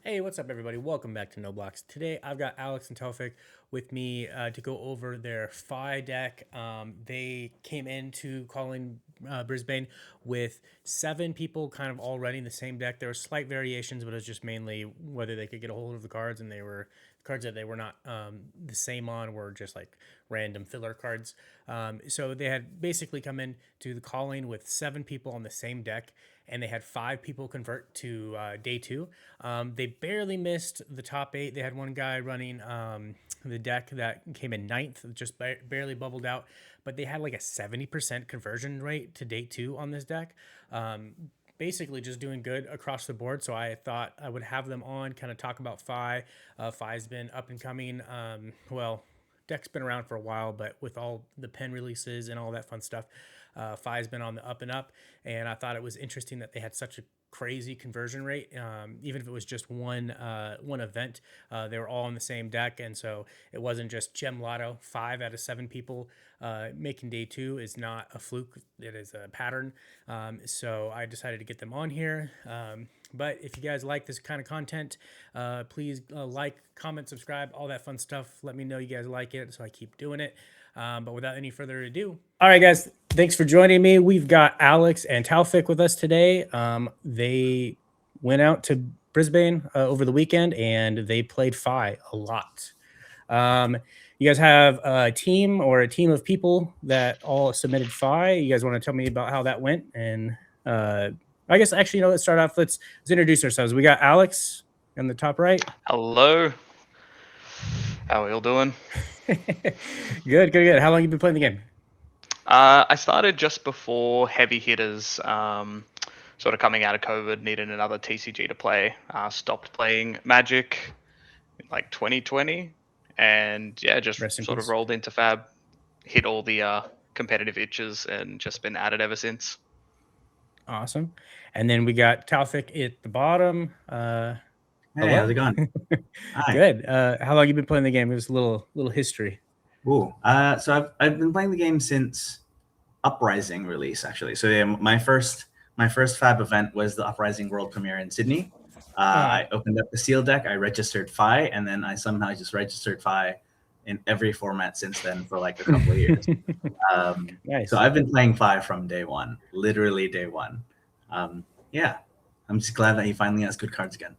Hey, what's up, everybody? Welcome back to No Blocks. Today, I've got Alex and Taufik with me to go over their Fi deck. They came into Calling Brisbane with 7 people kind of all running the same deck. There were slight variations, but it was just mainly whether they could get a hold of the cards, and they were cards that they were not the same on were just like random filler cards. So they had basically come in to the Calling with 7 people on the same deck, and they had 5 people convert to day 2. They barely missed the top 8. They had one guy running the deck that came in 9th, just barely bubbled out, but they had like a 70% conversion rate to day 2 on this deck. Basically just doing good across the board. So I thought I would have them on, kind of talk about Fi. Fi's been up and coming. Deck's been around for a while, but with all the pen releases and all that fun stuff, Fi's been on the up and up. And I thought it was interesting that they had such a crazy conversion rate. Even if it was just one event, they were all on the same deck, and so it wasn't just Gem Lotto. 5 out of 7 people making day 2 is not a fluke; it is a pattern. So I decided to get them on here. But if you guys like this kind of content, please like, comment, subscribe, all that fun stuff. Let me know you guys like it, so I keep doing it. But without any further ado, all right, guys, thanks for joining me. We've got Alex and Taufik with us today. They went out to Brisbane over the weekend, and they played Fi a lot. You guys have a team or a team of people that all submitted Fi. You guys want to tell me about how that went? And I guess actually, let's start off. Let's introduce ourselves. We got Alex on the top right. Hello. How are we all doing? Good. How long have you been playing the game? I started just before heavy hitters sort of coming out of COVID, needed another TCG to play. Stopped playing Magic in like 2020, and yeah, just sort of rolled into Fab, hit all the competitive itches, and just been at it ever since. Awesome. And then we got Taufik at the bottom. Hey, how's it going? Good. How long have you been playing the game? It was a little history. Ooh, so I've been playing the game since Uprising release, actually. So yeah, my first Fab event was the Uprising World Premiere in Sydney. I opened up the Seal deck, I registered Fi, and then I somehow just registered Fi in every format since then for like a couple of years. Nice. So I've been playing Fi from day one, literally day one. Yeah, I'm just glad that he finally has good cards again.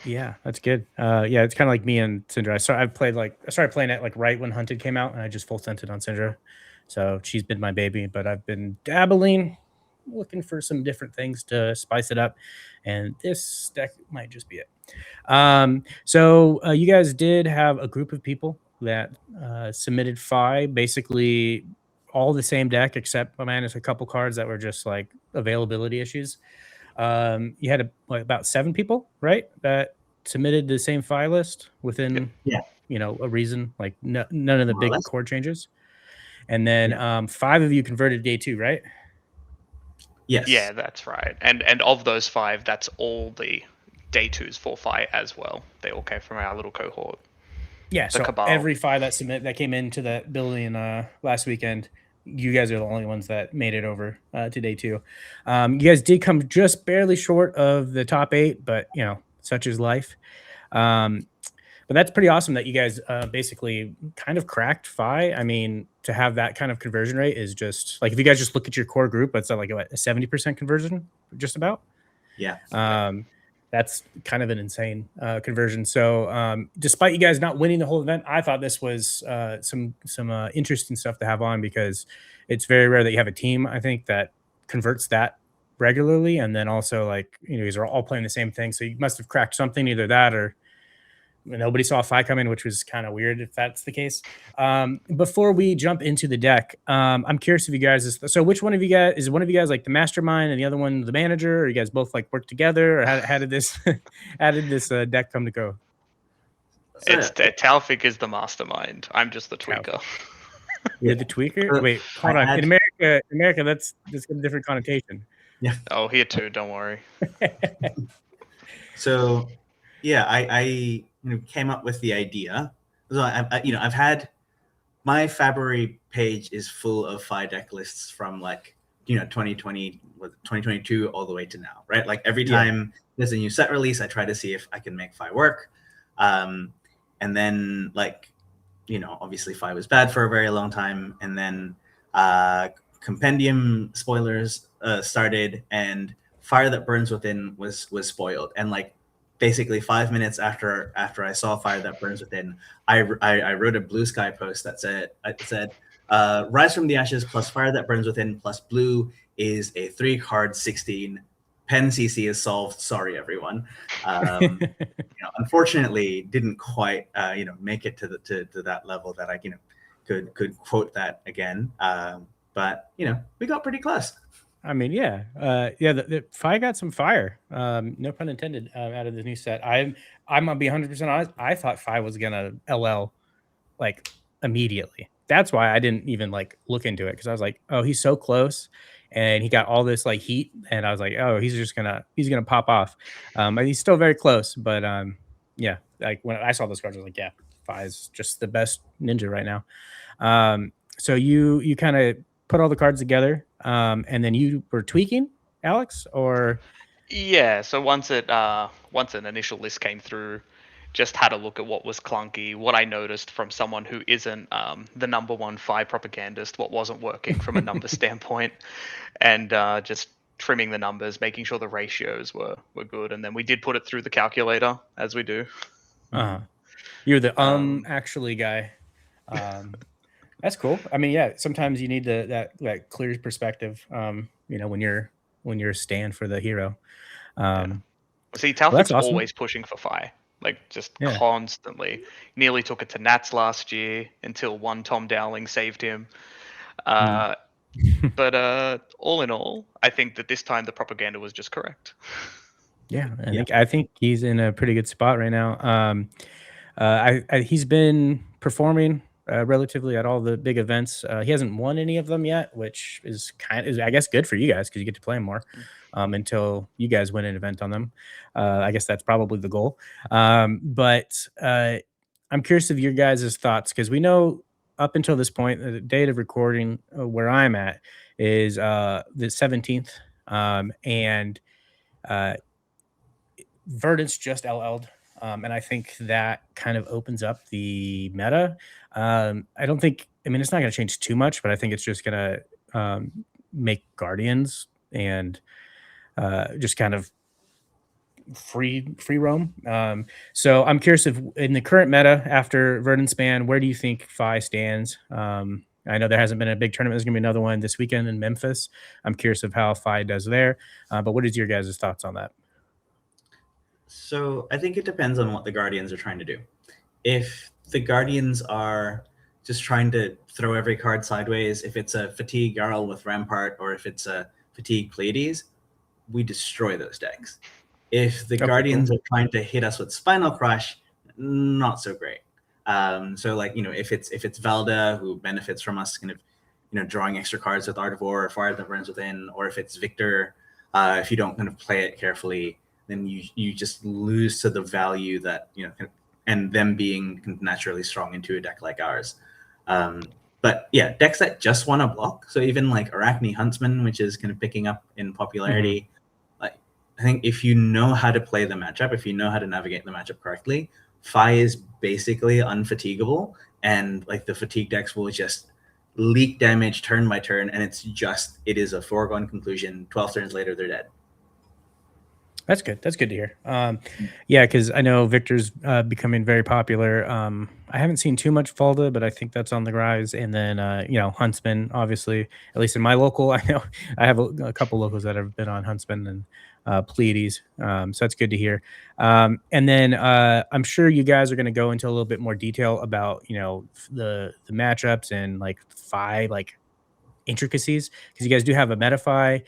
Yeah, that's good. Yeah, it's kind of like me and Syndra. I started playing it like right when Hunted came out, and I just full scented on Syndra. So she's been my baby, but I've been dabbling, looking for some different things to spice it up, and this deck might just be it. So you guys did have a group of people that submitted Fi, basically all the same deck except minus a couple cards that were just like availability issues. You had about 7 people, right, that submitted the same Fi list within a reason, like none of the big core changes. And then 5 of you converted day 2, right? Yes. Yeah, that's right. And of those 5, that's all the day 2s for Fi as well. They all came from our little cohort. Yeah, so every Fi that came into that building last weekend, you guys are the only ones that made it over to day 2. You guys did come just barely short of the top 8, but such is life. But that's pretty awesome that you guys basically kind of cracked Fi. I mean, to have that kind of conversion rate is just like, if you guys just look at your core group, it's like a 70% conversion, just about. Yeah. That's kind of an insane conversion. So despite you guys not winning the whole event, I thought this was some interesting stuff to have on, because it's very rare that you have a team, I think, that converts that regularly. And then also, like, you guys are all playing the same thing. So you must have cracked something, either that or nobody saw Fi come in, which was kind of weird if that's the case. Before we jump into the deck, I'm curious if you guys, so which one of you guys, is one of you guys like the mastermind and the other one the manager, or you guys both like work together, or how did this deck come to go? It's Taufik is the mastermind. I'm just the tweaker. You're the tweaker? Wait, hold on. In America, that's got a different connotation. Yeah. Oh, here too. Don't worry. So, yeah, I came up with the idea. So I've had my Fabry page is full of Fi deck lists from like 2020 with 2022 all the way to now, right? Like every time there's a new set release, I try to see if I can make Fi work. And then like, obviously Fi was bad for a very long time. And then Compendium spoilers started, and Fire That Burns Within was spoiled. And like basically 5 minutes after I saw Fire That Burns Within, I wrote a Blue Sky post that said Rise from the Ashes plus Fire That Burns Within plus blue is a 3-card 16. Pen CC is solved. Sorry, everyone. Unfortunately, didn't quite make it to that level that I could quote that again. But we got pretty close. I mean, the Fi got some fire. No pun intended. Out of the new set, I'm gonna be 100% honest. I thought Fi was gonna LL like immediately. That's why I didn't even like look into it, because I was like, oh, he's so close, and he got all this like heat, and I was like, oh, he's gonna pop off. And he's still very close, but like when I saw those cards, I was like, yeah, Fi is just the best ninja right now. So you kind of put all the cards together, and then you were tweaking, Alex, or so once an initial list came through, just had a look at what was clunky, what I noticed from someone who isn't the number one Fi propagandist, what wasn't working from a number standpoint, and just trimming the numbers, making sure the ratios were good, and then we did put it through the calculator, as we do. You're the actually guy. That's cool. I mean, sometimes you need that clear perspective. When you're a stand for the hero. See, Talfik's always pushing for Fi, like just constantly. Nearly took it to Nats last year until one Tom Dowling saved him. But all in all, I think that this time the propaganda was just correct. Yeah, I think he's in a pretty good spot right now. He's been performing relatively at all the big events. He hasn't won any of them yet, which is I guess good for you guys, because you get to play him more until you guys win an event on them. I guess that's probably the goal. But I'm curious of your guys' thoughts, because we know up until this point, the date of recording where I'm at is the 17th, and Verdant's just LL'd. And I think that kind of opens up the meta. I don't think, it's not going to change too much, but I think it's just going to make Guardians and just kind of free roam. So I'm curious if in the current meta after Verdant's ban, where do you think Fi stands? I know there hasn't been a big tournament. There's going to be another one this weekend in Memphis. I'm curious of how Fi does there. But what is your guys' thoughts on that? So I think it depends on what the Guardians are trying to do. If the Guardians are just trying to throw every card sideways, if it's a Fatigue Jarl with Rampart, or if it's a Fatigue Pleiades, we destroy those decks. If the Guardians are trying to hit us with Spinal Crush, not so great. So like, if it's Valda, who benefits from us kind of, drawing extra cards with Art of War or Fire That Burns Within, or if it's Victor, if you don't kind of play it carefully, then you just lose to the value that, and them being naturally strong into a deck like ours. But yeah, decks that just want to block. So even like Arachne Huntsman, which is kind of picking up in popularity, like I think if you know how to play the matchup, if you know how to navigate the matchup correctly, Fi is basically unfatigable, and like the fatigue decks will just leak damage turn by turn, and it is a foregone conclusion. 12 turns later, they're dead. That's good. That's good to hear. Yeah, because I know Victor's becoming very popular. I haven't seen too much Falda, but I think that's on the rise. And then, Huntsman, obviously, at least in my local, I know I have a couple locals that have been on Huntsman and Pleiades. So that's good to hear. And then I'm sure you guys are going to go into a little bit more detail about, the matchups and like Fi, like intricacies, because you guys do have a MetaFi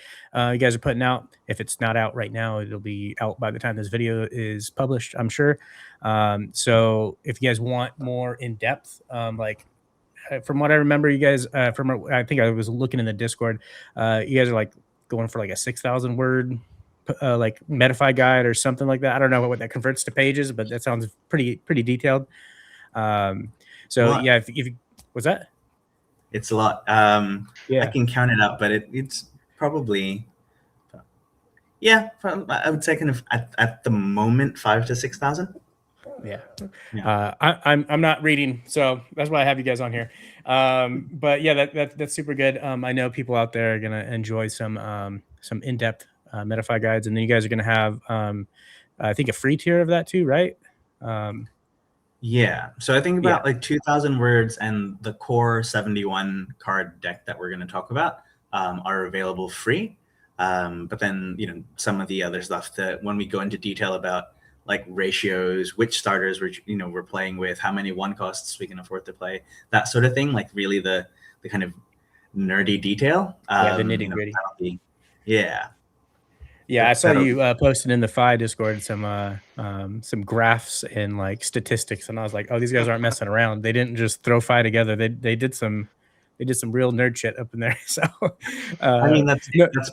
you guys are putting out. If it's not out right now, it'll be out by the time this video is published, I'm sure. So if you guys want more in depth, like from what I remember, you guys I think I was looking in the Discord, you guys are like going for like a 6,000 word like MetaFi guide or something like that. I don't know what that converts to pages, but that sounds pretty detailed. If what's that? It's a lot. I can count it up, but it's probably, yeah, I would say kind of at the moment 5,000 to 6,000. Yeah. Yeah. I'm not reading, so that's why I have you guys on here. But yeah, that's super good. I know people out there are gonna enjoy some in-depth MetaFi guides, and then you guys are gonna have I think a free tier of that too, right? Yeah. So I think Yeah. about like 2,000 words and the core 71 card deck that we're going to talk about are available free. But then, you know, some of the other stuff that when we go into detail about like ratios, which starters we're playing with, how many one costs we can afford to play, that sort of thing, like really the kind of nerdy detail. Yeah, the nitty gritty. Yeah. Yeah, I saw you posted in the Fi Discord some graphs and like statistics, and I was like, oh, these guys aren't messing around. They didn't just throw Fi together. They did some real nerd shit up in there. So I mean, that's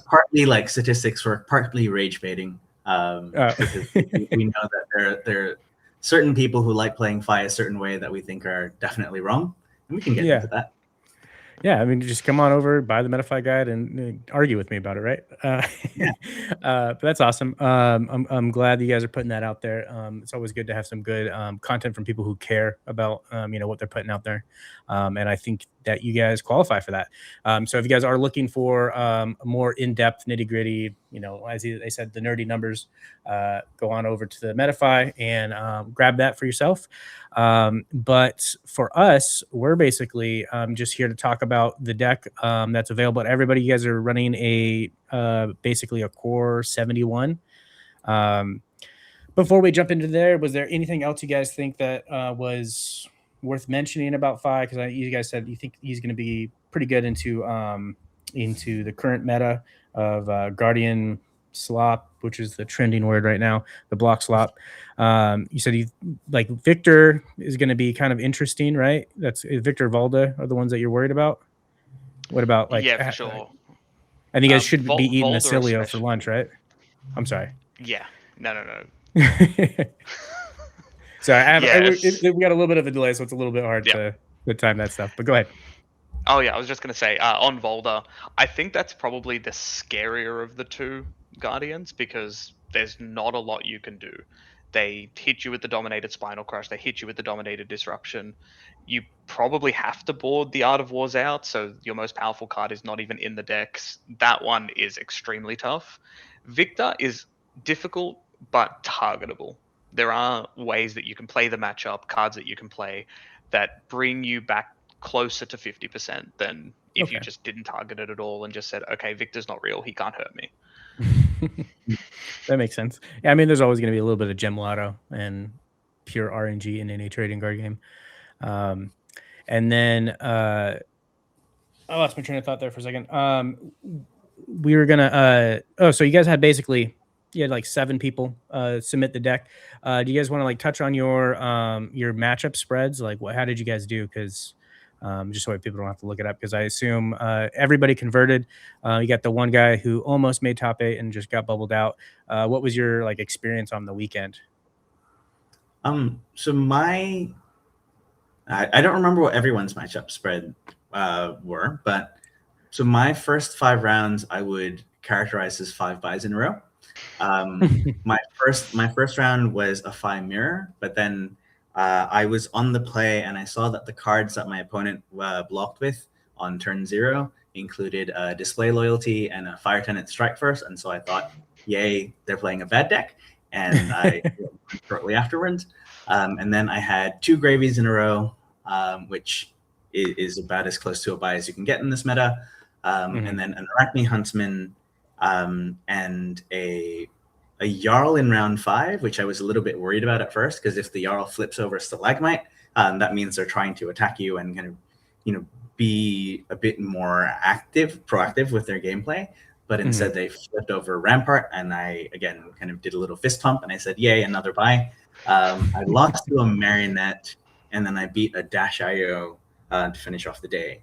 partly like statistics work, partly rage baiting. Because we know that there are certain people who like playing Fi a certain way that we think are definitely wrong, and we can get into that. Yeah, I mean, just come on over, buy the MetaFi guide, and argue with me about it, right? But that's awesome. I'm glad you guys are putting that out there. It's always good to have some good content from people who care about what they're putting out there, and I think that you guys qualify for that. So if you guys are looking for a more in-depth, nitty-gritty, as they said, the nerdy numbers, go on over to the MetaFi and grab that for yourself. But for us, we're basically just here to talk about the deck that's available to everybody. You guys are running basically a core 71. Before we jump into there, was there anything else you guys think that was worth mentioning about Fi? Because you guys said you think he's going to be pretty good into the current meta of Guardian slop, which is the trending word right now, the block slop. You said Victor is going to be kind of interesting, right? That's Victor, Valda are the ones that you're worried about. What about for sure. And you guys should be eating Valda Acilio for lunch, right? I'm sorry. Yeah. No. Sorry, we got a little bit of a delay, so it's a little bit hard to time that stuff. But go ahead. Oh yeah, I was just gonna say on Volda, I think that's probably the scarier of the two Guardians because there's not a lot you can do. They hit you with the Dominated Spinal Crush, they hit you with the Dominated Disruption. You probably have to board the Art of Wars out, so your most powerful card is not even in the decks. That one is extremely tough. Victor is difficult but targetable. There are ways that you can play the matchup, cards that you can play that bring you back closer to 50% than if you just didn't target it at all and just said, okay, Victor's not real, he can't hurt me. That makes sense. Yeah, I mean, there's always going to be a little bit of gem lotto and pure RNG in any trading card game. And then I lost my train of thought there for a second. We were gonna so you guys had like 7 people submit the deck. Do you guys want to like touch on your matchup spreads? Like how did you guys do? Because just so people don't have to look it up, because I assume everybody converted. You got the one guy who almost made top 8 and just got bubbled out. What was your like experience on the weekend? So I don't remember what everyone's matchup spread were, but so my first 5 rounds I would characterize as 5 buys in a row. My first round was a Fi mirror, but then I was on the play and I saw that the cards that my opponent blocked with on turn 0 included Display Loyalty and a Fire Tenant Strike First, and so I thought, yay, they're playing a bad deck, and I shortly afterwards. And then I had 2 gravies in a row, which is about as close to a buy as you can get in this meta. And then an Arachne Huntsman and a Jarl in round 5, which I was a little bit worried about at first, because if the Jarl flips over Stalagmite, that means they're trying to attack you and kind of, be a bit more proactive with their gameplay. But instead they flipped over Rampart, and I, again, kind of did a little fist pump, and I said, yay, another buy. I lost to a Marionette, and then I beat a Dash IO to finish off the day.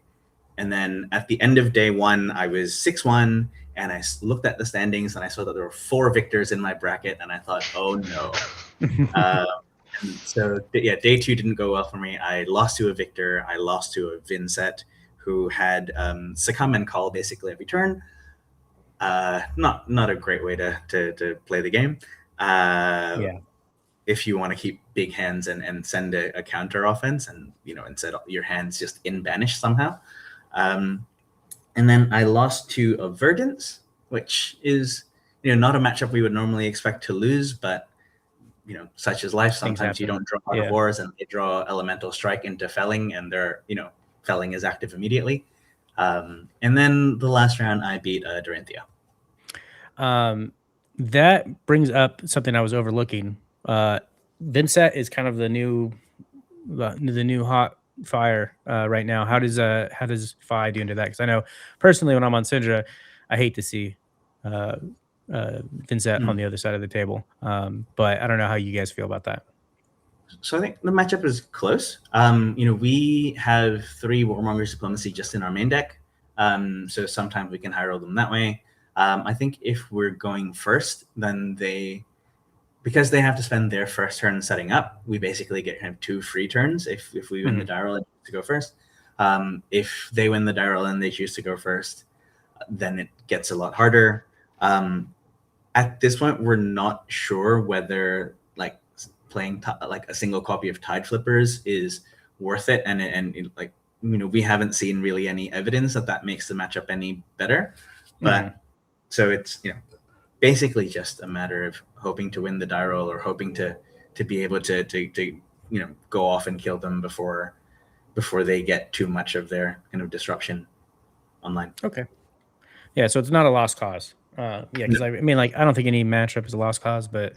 And then at the end of day 1, I was 6-1, and I looked at the standings, and I saw that there were 4 victors in my bracket, and I thought, oh no. And so, yeah, day 2 didn't go well for me. I lost to a victor. I lost to a Vincent who had Succumb and Call basically every turn. Not a great way to play the game. Yeah. If you want to keep big hands and send a counter offense, and instead your hands just in banish somehow. And then I lost to a Verdance, which is not a matchup we would normally expect to lose, but such is life. Sometimes you don't draw Art of Wars, and they draw Elemental Strike into Felling, and they're Felling is active immediately. And then the last round I beat Dorinthia. That brings up something I was overlooking. Vincent is kind of the new hot fire right now. How does Fi do into that? Because I know personally when I'm on Syndra, I hate to see Vincent on the other side of the table. But I don't know how you guys feel about that. So I think the matchup is close. We have 3 Warmonger's Diplomacy just in our main deck. So sometimes we can high roll them that way. I think if we're going first, then because they have to spend their first turn setting up, we basically get kind of 2 free turns if we win the die roll and choose to go first. If they win the die roll and they choose to go first, then it gets a lot harder. At this point, we're not sure whether playing a single copy of Tide Flippers is worth it, and we haven't seen really any evidence that makes the matchup any better. But so it's basically just a matter of hoping to win the die roll, or hoping to be able to go off and kill them before they get too much of their kind of disruption online. Okay. Yeah, so it's not a lost cause. Because I mean, I don't think any matchup is a lost cause, but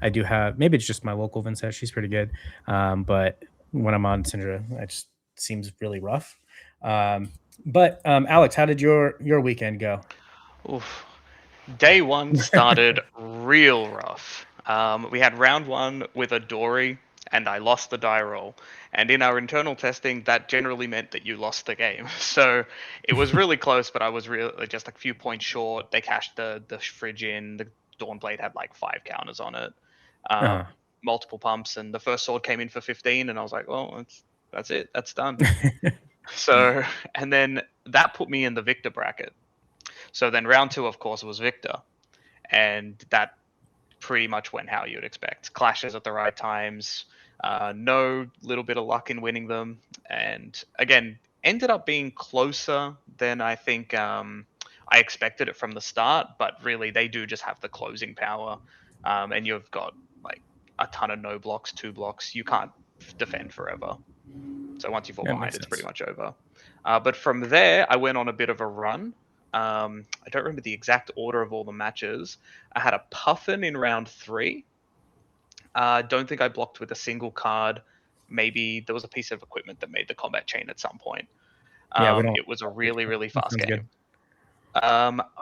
I do have, maybe it's just my local Vincent. She's pretty good. But when I'm on Syndra, it just seems really rough. But Alex, how did your weekend go? Oof. Day 1 started real rough. We had round 1 with a Dory, and I lost the die roll. And in our internal testing, that generally meant that you lost the game. So it was really close, but I was really just a few points short. They cashed the fridge in. The Dawnblade had 5 counters on it. Multiple pumps, and the first sword came in for 15, and I was like, well, that's it. That's done. So, and then that put me in the Victor bracket. So then round 2, of course, was Victor. And that pretty much went how you'd expect. Clashes at the right times, no little bit of luck in winning them. And again, ended up being closer than I think I expected it from the start. But really, they do just have the closing power. And you've got a ton of no blocks, 2 blocks. You can't defend forever. So once you fall behind, it's pretty much over. But from there, I went on a bit of a run. I don't remember the exact order of all the matches. I had a Puffin in round 3. Don't think I blocked with a single card. Maybe there was a piece of equipment that made the combat chain at some point. It was a really, really fast game.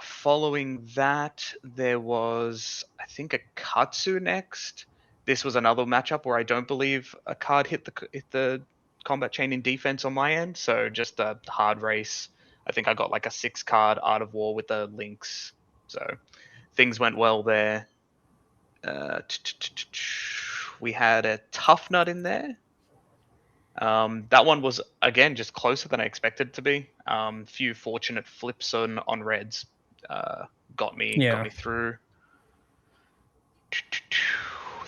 Following that, there was, I think, a Katsu next. This was another matchup where I don't believe a card hit the combat chain in defense on my end. So just a hard race. I think I got a 6-card Art of War with the links. So things went well there. We had a Tough Nut in there. That one was, again, just closer than I expected it to be. Few fortunate flips on reds got me through.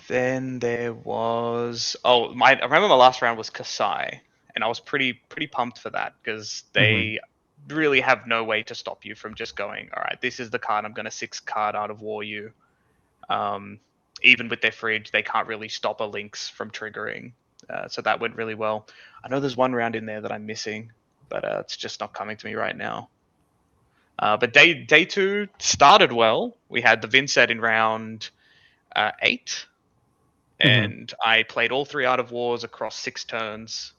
Then there was I remember my last round was Kasai, and I was pretty pumped for that because they really have no way to stop you from just going, all right, this is the card I'm going to 6-card Art of War you. Even with their fridge, they can't really stop a Lynx from triggering. So that went really well. I know there's one round in there that I'm missing, but it's just not coming to me right now. But day 2 started well. We had the Vincent in round 8. And I played all 3 Art of Wars across 6 turns,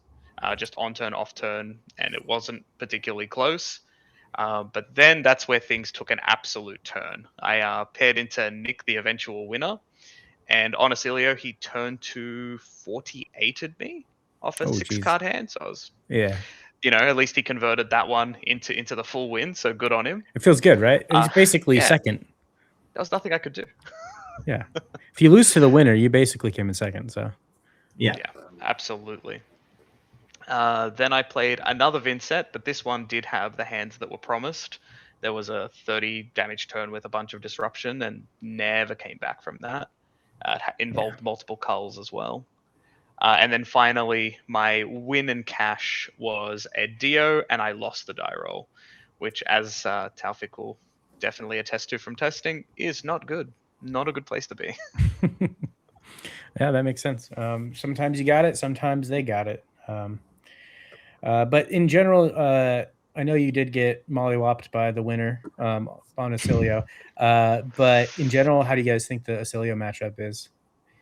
just on turn, off turn, and it wasn't particularly close. But then that's where things took an absolute turn. I paired into Nick, the eventual winner, and on Acilio, he turned to 48'd me off a 6-card hand. So I was, at least he converted that one into the full win. So good on him. It feels good, right? He's basically second. There was nothing I could do. Yeah. If you lose to the winner, you basically came in second. So yeah, absolutely. Then I played another Vincent, but this one did have the hands that were promised. There was a 30 damage turn with a bunch of disruption and never came back from that. It involved multiple culls as well. And then finally, my win in cash was a Dio, and I lost the die roll, which, as Taufik will definitely attest to from testing, is not good. Not a good place to be. Yeah, that makes sense. Sometimes you got it, sometimes they got it. But in general, I know you did get mollywopped by the winner on Acilio. But in general, how do you guys think the Acilio matchup is?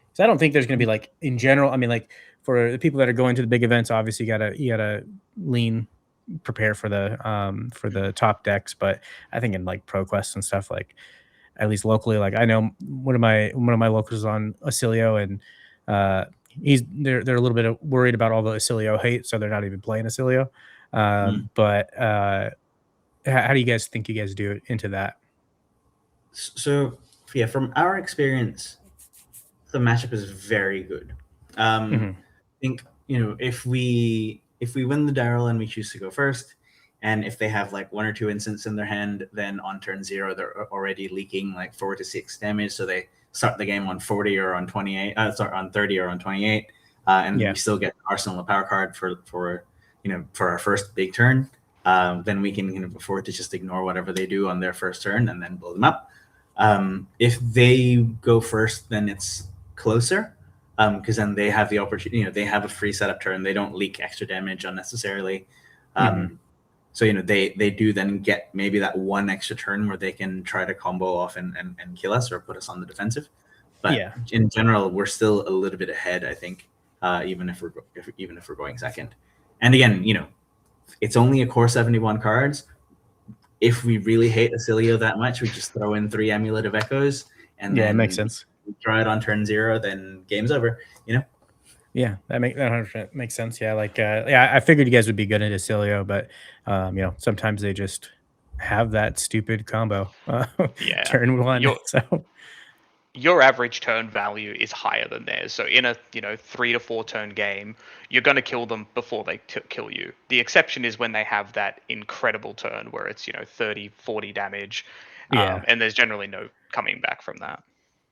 Because I don't think there's going to be like in general. I mean, like for the people that are going to the big events, obviously you gotta prepare for the top decks. But I think in like ProQuest and stuff, like at least locally, like I know one of my locals is on Acilio, and they're a little bit worried about all the Acilio hate, so they're not even playing Acilio. But how do you guys think you guys do into that? So yeah, from our experience, the matchup is very good. I think if we win the Daryl and we choose to go first, and if they have like 1 or 2 instants in their hand, then on turn 0 they're already leaking like 4 to 6 damage, so they start the game on 40 or on 28. On 30 or on 28, and we still get Arsenal a power card for our first big turn. Then we can afford to just ignore whatever they do on their first turn and then blow them up. If they go first, then it's closer, because then they have the opportunity. They have a free setup turn. They don't leak extra damage unnecessarily. So they do then get maybe that 1 extra turn where they can try to combo off and kill us or put us on the defensive. But in general, we're still a little bit ahead, I think, even if we're going second. And again, it's only a core 71 cards. If we really hate Acilio that much, we just throw in 3 Amulet of Echoes, and then it makes sense. We try it on turn 0, then game's over. Yeah, that 100% makes sense. Yeah, like I figured you guys would be good at Acilio, but sometimes they just have that stupid combo. Turn 1. Your average turn value is higher than theirs. So in a 3 to 4 turn game, you're going to kill them before they kill you. The exception is when they have that incredible turn where it's 30, 40 damage, and there's generally no coming back from that.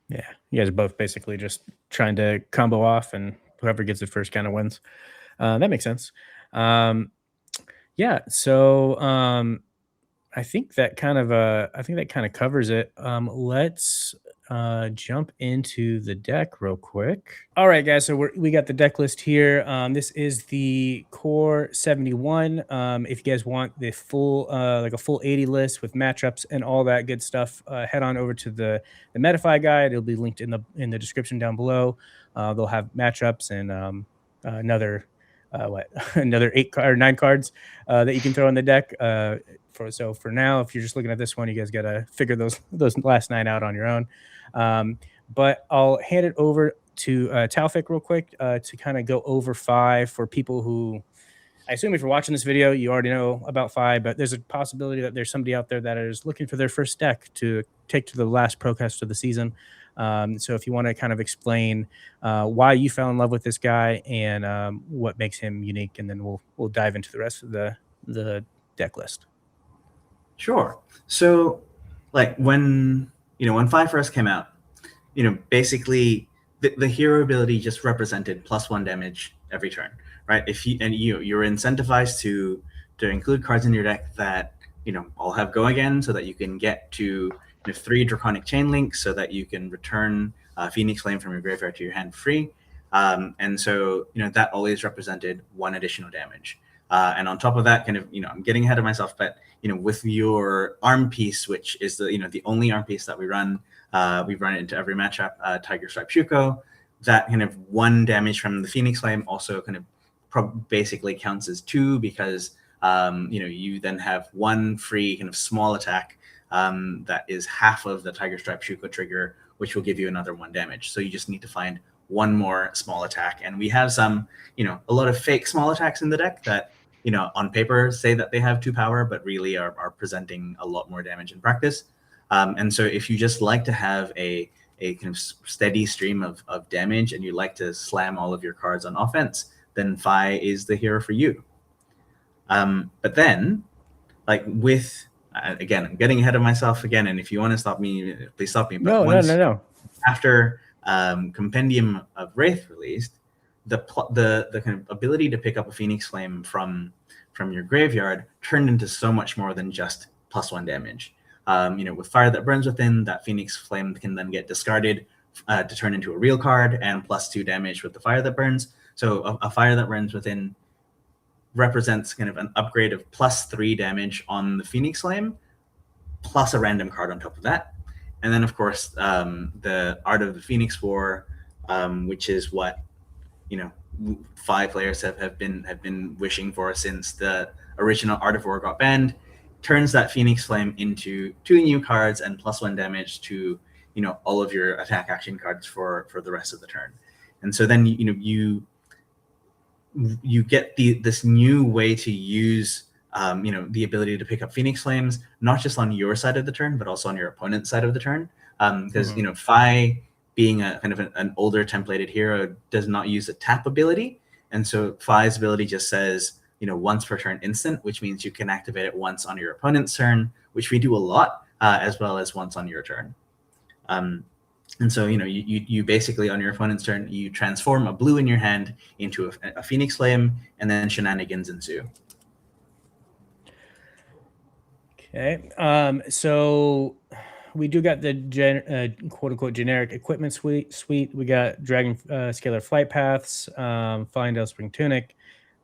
Yeah, you guys are both basically just trying to combo off, and whoever gets it first kind of wins. That makes sense. Yeah, so I think that kind of covers it. Let's jump into the deck real quick. All right, guys. So we got the deck list here. This is the core 71. If you guys want the full like a full 80 list with matchups and all that good stuff, head on over to the MetaFi guide. It'll be linked in the description down below. They'll have matchups and another 8 or 9 cards that you can throw in the deck. For now, if you're just looking at this one, you guys gotta figure those last 9 out on your own. But I'll hand it over to Taufik real quick to kind of go over Fi for people who, I assume if you're watching this video, you already know about Fi, but there's a possibility that there's somebody out there that is looking for their first deck to take to the last ProQuest of the season. So if you want to kind of explain why you fell in love with this guy and what makes him unique, and then we'll dive into the rest of the deck list. Sure. So like when Fi first came out, basically the hero ability just represented +1 damage every turn, right? You're incentivized to include cards in your deck that all have go again, so that you can get to 3 Draconic Chain Links, so that you can return Phoenix Flame from your graveyard to your hand free. And so that always represented 1 additional damage. And on top of that, I'm getting ahead of myself, but with your arm piece, which is the only arm piece that we run it into every matchup, Tiger Stripe Shuko, that 1 damage from the Phoenix Flame also basically counts as 2, because you then have 1 free small attack that is half of the Tiger Stripe Shuko trigger, which will give you another 1 damage. So you just need to find 1 more small attack, and we have some a lot of fake small attacks in the deck that on paper say that they have 2 power, but really are presenting a lot more damage in practice. And so if you just like to have a steady stream of damage, and you like to slam all of your cards on offense, then Fi is the hero for you. But then, like with again, I'm getting ahead of myself again, and if you want to stop me, please stop me. But No. After Compendium of Wraith released, the kind of ability to pick up a Phoenix Flame from your graveyard turned into so much more than just +1 damage. With Fire That Burns Within, that Phoenix Flame can then get discarded to turn into a real card, and +2 damage with the Fire That Burns. So a Fire That Burns Within represents kind of an upgrade of +3 damage on the Phoenix Flame, plus a random card on top of that. And then, of course, the Art of the Phoenix War, which is what Fi players have been wishing for since the original Art of War got banned, turns that Phoenix Flame into 2 new cards and +1 damage to all of your attack action cards for the rest of the turn. And so then you get this new way to use the ability to pick up Phoenix Flames, not just on your side of the turn, but also on your opponent's side of the turn. Because Fi, being a kind of an older templated hero, does not use a tap ability, and so Fi's ability just says once per turn instant, which means you can activate it once on your opponent's turn, which we do a lot, as well as once on your turn. And so you basically on your opponent's turn you transform a blue in your hand into a Phoenix Flame, and then shenanigans ensue. Okay, so we do got the quote unquote generic equipment suite. We got Dragon Scalar Flight Paths, Flying Spring Tunic,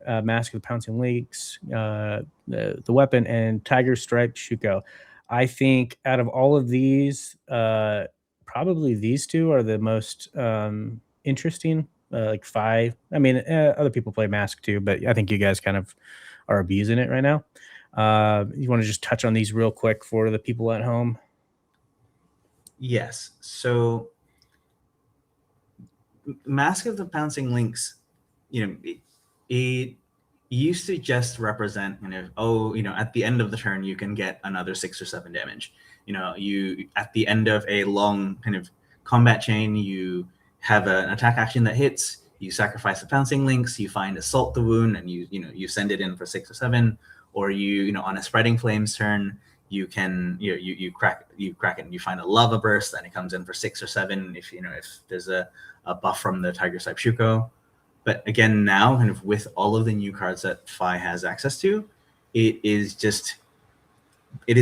Mask of the Pouncing Lynx, the weapon, and Tiger Striped Shuko. I think out of all of these, probably these two are the most interesting. Like Fi. I mean, other people play Mask too, but I think you guys kind of are abusing it right now. You want to just touch on these real quick for the people at home? Yes. So Mask of the Pouncing Lynx, it used to just represent at the end of the turn you can get another 6 or 7 damage. You at the end of a long kind of combat chain, you have an attack action that hits, you sacrifice the Pouncing Lynx, you find Assault the Wound, and you send it in for 6 or 7, or on a Spreading Flames turn, you can you crack it and you find a Lava Burst and it comes in for 6 or 7 if there's a buff from the Tiger Stripe Shuko. But again, now kind of with all of the new cards that Fi has access to, it is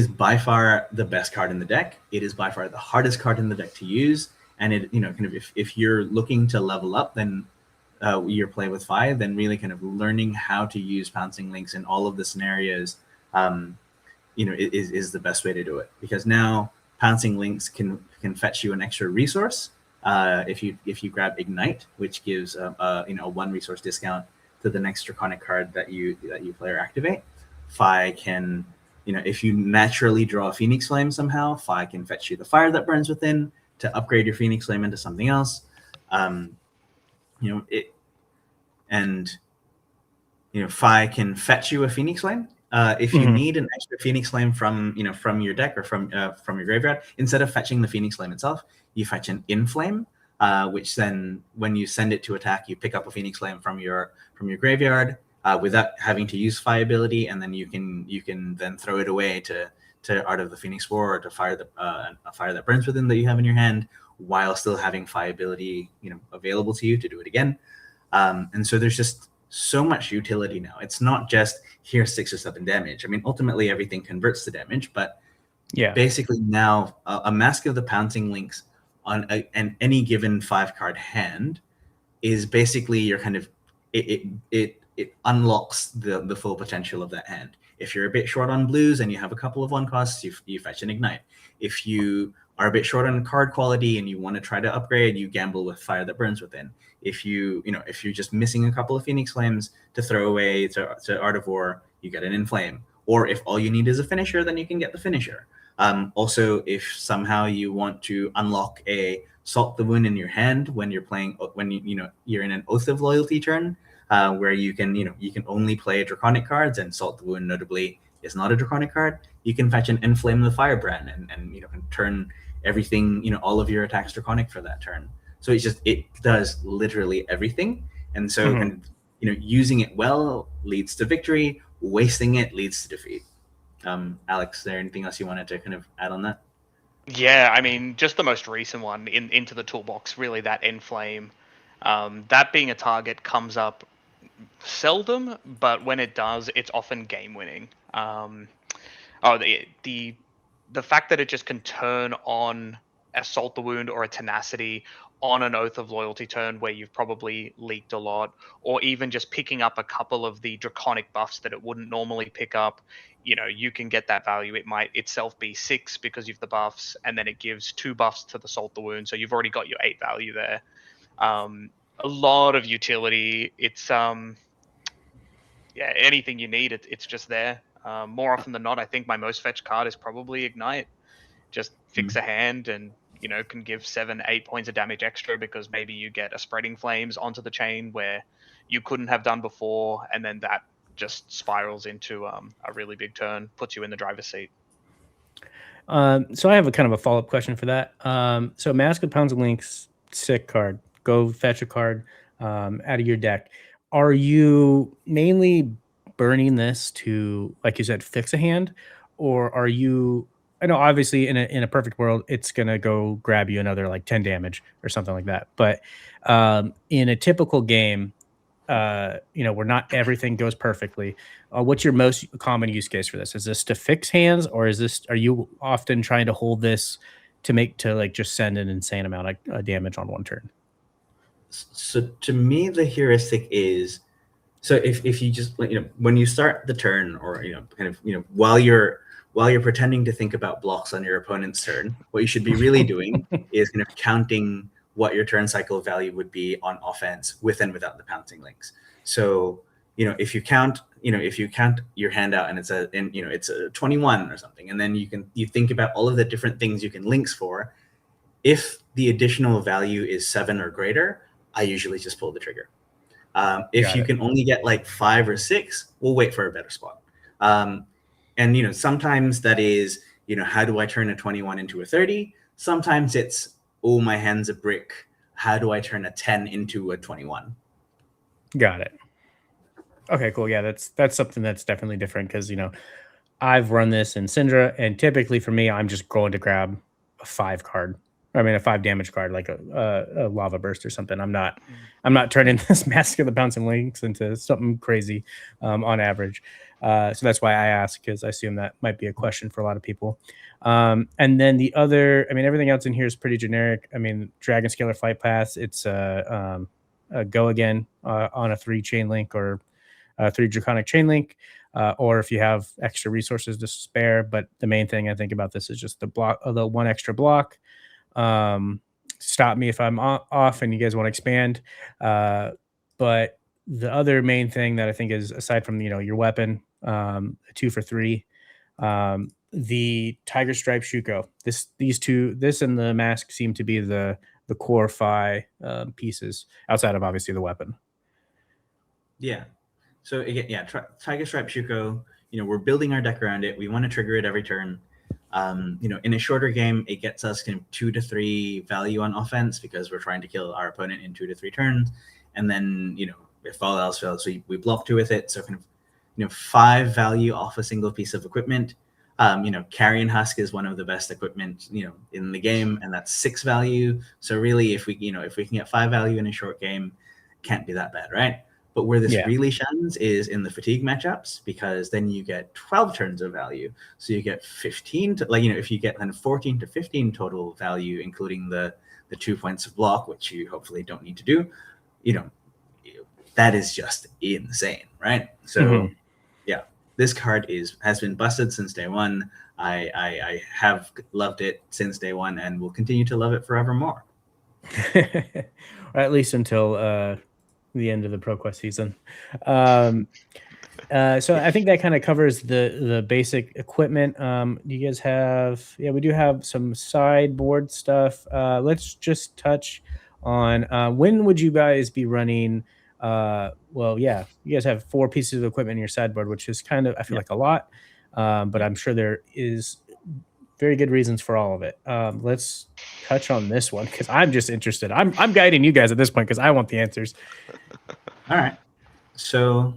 by far the best card in the deck. It is by far the hardest card in the deck to use, and it kind of if you're looking to level up, then your play with Fi, then really kind of learning how to use Pouncing Lynx in all of the scenarios is the best way to do it, because now Pouncing Lynx can fetch you an extra resource if you grab Ignite, which gives a 1 resource discount to the next Draconic card that you play or activate. Fi can, if you naturally draw a Phoenix Flame somehow, Fi can fetch you the Fire That Burns Within to upgrade your Phoenix Flame into something else. Fi can fetch you a Phoenix Flame. If you need an extra Phoenix Flame from your deck or from your graveyard, instead of fetching the Phoenix Flame itself, you fetch an Inflame, which then when you send it to attack, you pick up a Phoenix Flame from your graveyard without having to use Fi ability, and then you can then throw it away to Art of the Phoenix War, or to a Fire That Burns Within that you have in your hand, while still having Fi ability available to you to do it again. And so there's just so much utility now. It's not just here's 6 or 7 damage. I mean, ultimately everything converts to damage, but basically now a Mask of the Pouncing Lynx on any given 5-card hand is basically your kind of it unlocks the full potential of that hand. If you're a bit short on blues and you have a couple of 1 costs, you fetch an Ignite. If you are a bit short on card quality and you want to try to upgrade, you gamble with Fire That Burns Within. If you're just missing a couple of Phoenix Flames to throw away to Art of War, you get an Inflame. Or if all you need is a finisher, then you can get the finisher. Also, if somehow you want to unlock a Salt the Wound in your hand when you're playing, you're in an Oath of Loyalty turn, where you can only play Draconic cards, and Salt the Wound notably is not a Draconic card, you can fetch an Inflame the Firebrand and turn everything, all of your attacks Draconic for that turn. So it does literally everything. And so using it well leads to victory, wasting it leads to defeat. Alex, is there anything else you wanted to kind of add on that? Yeah, I mean, just the most recent one into the toolbox, really, that Enflame. That being a target comes up seldom, but when it does, it's often game winning. The fact that it just can turn on Assault the Wound or a Tenacity on an Oath of Loyalty turn where you've probably leaked a lot, or even just picking up a couple of the draconic buffs that it wouldn't normally pick up. You can get that value. It might itself be 6 because you've the buffs, and then it gives 2 buffs to the Assault the Wound, so you've already got your 8 value there. A lot of utility. It's yeah, anything you need, it's just there. More often than not, I think my most fetched card is probably Ignite. Just fix a hand and can give 7-8 points of damage extra because maybe you get a Spreading Flames onto the chain where you couldn't have done before, and then that just spirals into a really big turn, puts you in the driver's seat. So I have a kind of a follow-up question for that. So Mask of Pounds and Links, sick card. Go fetch a card out of your deck. Are you mainly burning this to, like you said, fix a hand, or are you? I know obviously in a perfect world, it's gonna go grab you another like 10 damage or something like that. But in a typical game, where not everything goes perfectly. What's your most common use case for this? Is this to fix hands, or are you often trying to hold this to like just send an insane amount of damage on one turn? So to me, the heuristic is, so if you just when you start the turn, or kind of while you're pretending to think about blocks on your opponent's turn, what you should be really doing is kind of counting what your turn cycle value would be on offense with and without the pouncing links. So if you count your handout and it's a 21 or something, and then you think about all of the different things you can links for. If the additional value is 7 or greater, I usually just pull the trigger. If you can only get like 5 or 6, we'll wait for a better spot. And sometimes that is how do I turn a 21 into a 30? Sometimes it's, oh, my hand's a brick. How do I turn a 10 into a 21? Got it. Okay, cool. Yeah, that's something that's definitely different because I've run this in Syndra, and typically for me, I'm just going to grab a 5 card. I mean, a 5 damage card, like a lava burst or something. I'm not turning this Mask of the Bouncing Links into something crazy on average. So that's why I ask, because I assume that might be a question for a lot of people. And then the other, I mean, everything else in here is pretty generic. I mean, Dragon Scalar Fight Pass, it's a go again on a 3 chain link or 3 draconic chain link, or if you have extra resources to spare. But the main thing I think about this is just the 1 extra block. Stop me if I'm off and you guys want to expand. But the other main thing that I think is, aside from your weapon, 2 for 3, the Tiger Stripe Shuko. This and the mask seem to be the core Fi pieces outside of obviously the weapon. Yeah. So again, Tiger Stripe Shuko. We're building our deck around it. We want to trigger it every turn. In a shorter game, it gets us kind of 2 to 3 value on offense because we're trying to kill our opponent in 2 to 3 turns. And then, if all else fails, we block 2 with it. So kind of, 5 value off a single piece of equipment. Carrion Husk is one of the best equipment, in the game, and that's 6 value. So really, if we can get 5 value in a short game, can't be that bad, right? But where this really shines is in the fatigue matchups, because then you get 12 turns of value. So you get 15 to, if you get kind of 14 to 15 total value, including the 2 points of block, which you hopefully don't need to do, that is just insane, right? So this card has been busted since day one. I have loved it since day one and will continue to love it forevermore. Or at least until the end of the ProQuest season. So I think that kind of covers the basic equipment. Do you guys have? Yeah, we do have some sideboard stuff. Let's just touch on when would you guys be running? You guys have 4 pieces of equipment in your sideboard, which is kind of, I feel like, a lot, but I'm sure there is very good reasons for all of it. Let's touch on this one because I'm just interested. I'm guiding you guys at this point because I want the answers. All right. So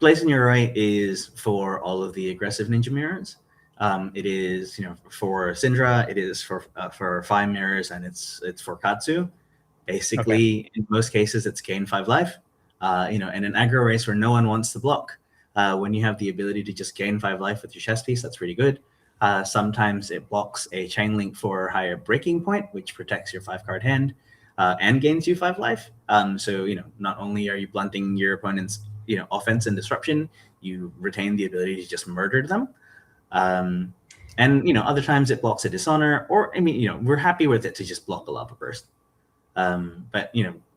Blazing Yoroi is for all of the aggressive ninja mirrors. It is, for Syndra, it is for 5 mirrors, and it's for Katsu. Basically, in most cases, it's gain 5 life. In an aggro race where no one wants to block, when you have the ability to just gain 5 life with your chest piece, that's pretty good. Sometimes it blocks a chain link for higher breaking point, which protects your 5-card hand and gains you 5 life. So not only are you blunting your opponent's offense and disruption, you retain the ability to just murder them. And other times it blocks a dishonor, or we're happy with it to just block a lava burst. But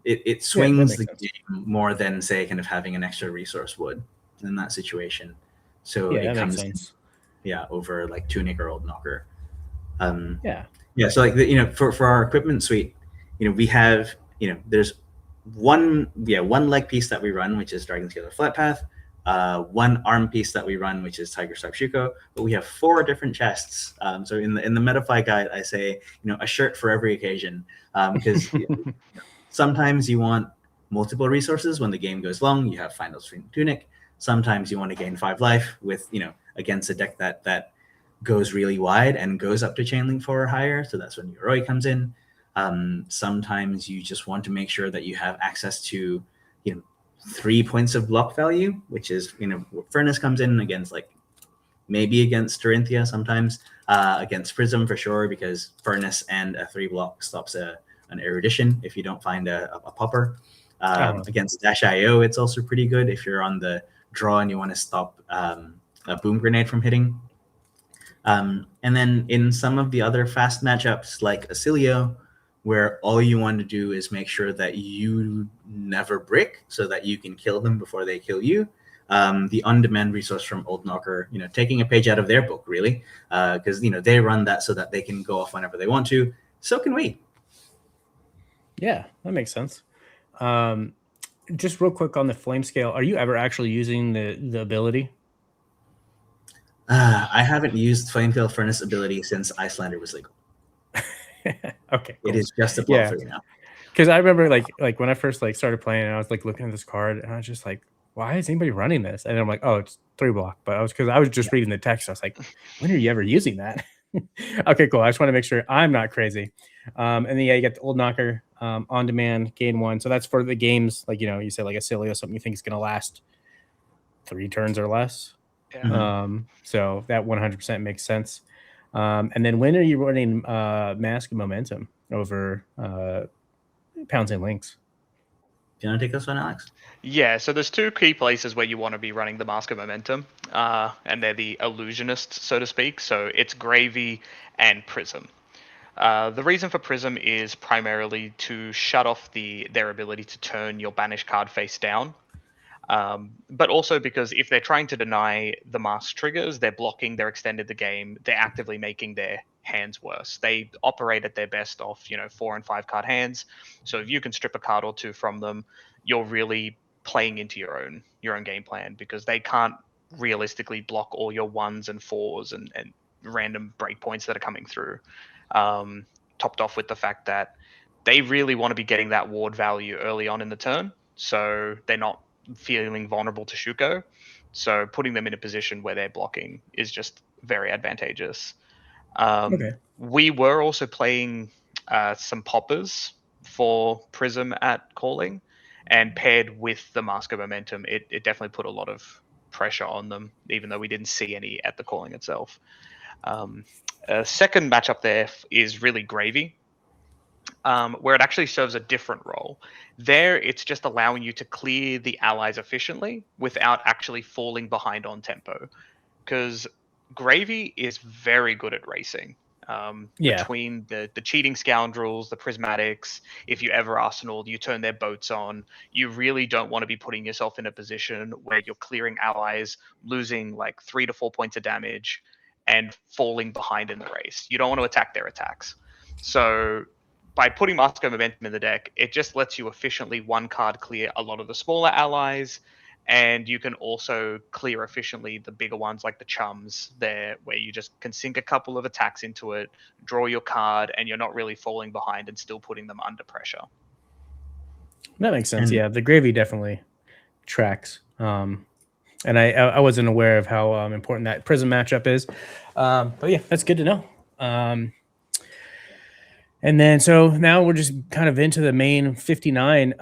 it swings the game more than, say, kind of having an extra resource would in that situation. So it comes in, over like Tunic or Old Knocker. So like for our equipment suite, we have there's one leg piece that we run, which is Dragon Scalar Flat Path. One arm piece that we run, which is Tiger Stripe Shuko, but we have 4 different chests. So in the Metafy guide, I say a shirt for every occasion, because sometimes you want multiple resources when the game goes long. You have Final Stream Tunic. Sometimes you want to gain 5 life with against a deck that goes really wide and goes up to Chainlink 4 or higher. So that's when Yoroi comes in. Sometimes you just want to make sure that you have access to 3 points of block value, which is Furnace comes in against, like maybe against Dorinthia, sometimes against Prism for sure, because Furnace and a 3 block stops an erudition if you don't find a popper. Against Dash IO, it's also pretty good if you're on the draw and you want to stop a boom grenade from hitting. And then in some of the other fast matchups like Acilio, where all you want to do is make sure that you never brick so that you can kill them before they kill you. The on-demand resource from Old Knocker, taking a page out of their book, really, because they run that so that they can go off whenever they want to. So can we. Yeah, that makes sense. Just real quick on the flame scale, are you ever actually using the ability? I haven't used Flamescale Furnace ability since Icelander was legal. Okay, cool. It is just a block through now. Because I remember like when I first started playing, and I was looking at this card, and I was just like, why is anybody running this? And I'm like, oh, it's 3 block. But I was just reading the text. I was like, when are you ever using that? Okay, cool. I just want to make sure I'm not crazy. And then you get the Old Knocker on demand, gain 1. So that's for the games like you said, like a Acilio, something you think is gonna last 3 turns or less. Yeah. So that 100% makes sense. And then when are you running Mask and Momentum over Pounds and Links? Do you want to take this one, Alex? Yeah, so there's 2 key places where you want to be running the Mask of Momentum, and they're the Illusionists, so to speak. So it's Gravy and Prism. The reason for Prism is primarily to shut off their ability to turn your banished card face down. But also because if they're trying to deny the mask triggers, they're blocking, they're extended the game, they're actively making their hands worse. They operate at their best off 4 and 5 card hands. So if you can strip a card or 2 from them, you're really playing into your own game plan, because they can't realistically block all your 1s and 4s and random breakpoints that are coming through. Topped off with the fact that they really want to be getting that ward value early on in the turn, so they're not feeling vulnerable to Shuko. So putting them in a position where they're blocking is just very advantageous. We were also playing some poppers for Prism at Calling, and paired with the Mask of Momentum, it definitely put a lot of pressure on them, even though we didn't see any at the Calling itself. A second matchup there is really Gravy, where it actually serves a different role. There, it's just allowing you to clear the allies efficiently without actually falling behind on tempo. Because Gravy is very good at racing. Between the cheating scoundrels, the prismatics, if you ever Arsenal, you turn their boats on. You really don't want to be putting yourself in a position where you're clearing allies, losing like 3 to 4 points of damage, and falling behind in the race. You don't want to attack their attacks. So by putting Mask of Momentum in the deck, it just lets you efficiently 1 card clear a lot of the smaller allies, and you can also clear efficiently the bigger ones like the Chums there, where you just can sink a couple of attacks into it, draw your card, and you're not really falling behind and still putting them under pressure. That makes sense. Yeah, the Gravy definitely tracks. And I wasn't aware of how important that Prism matchup is. But yeah, that's good to know. And then so now we're just kind of into the main 59.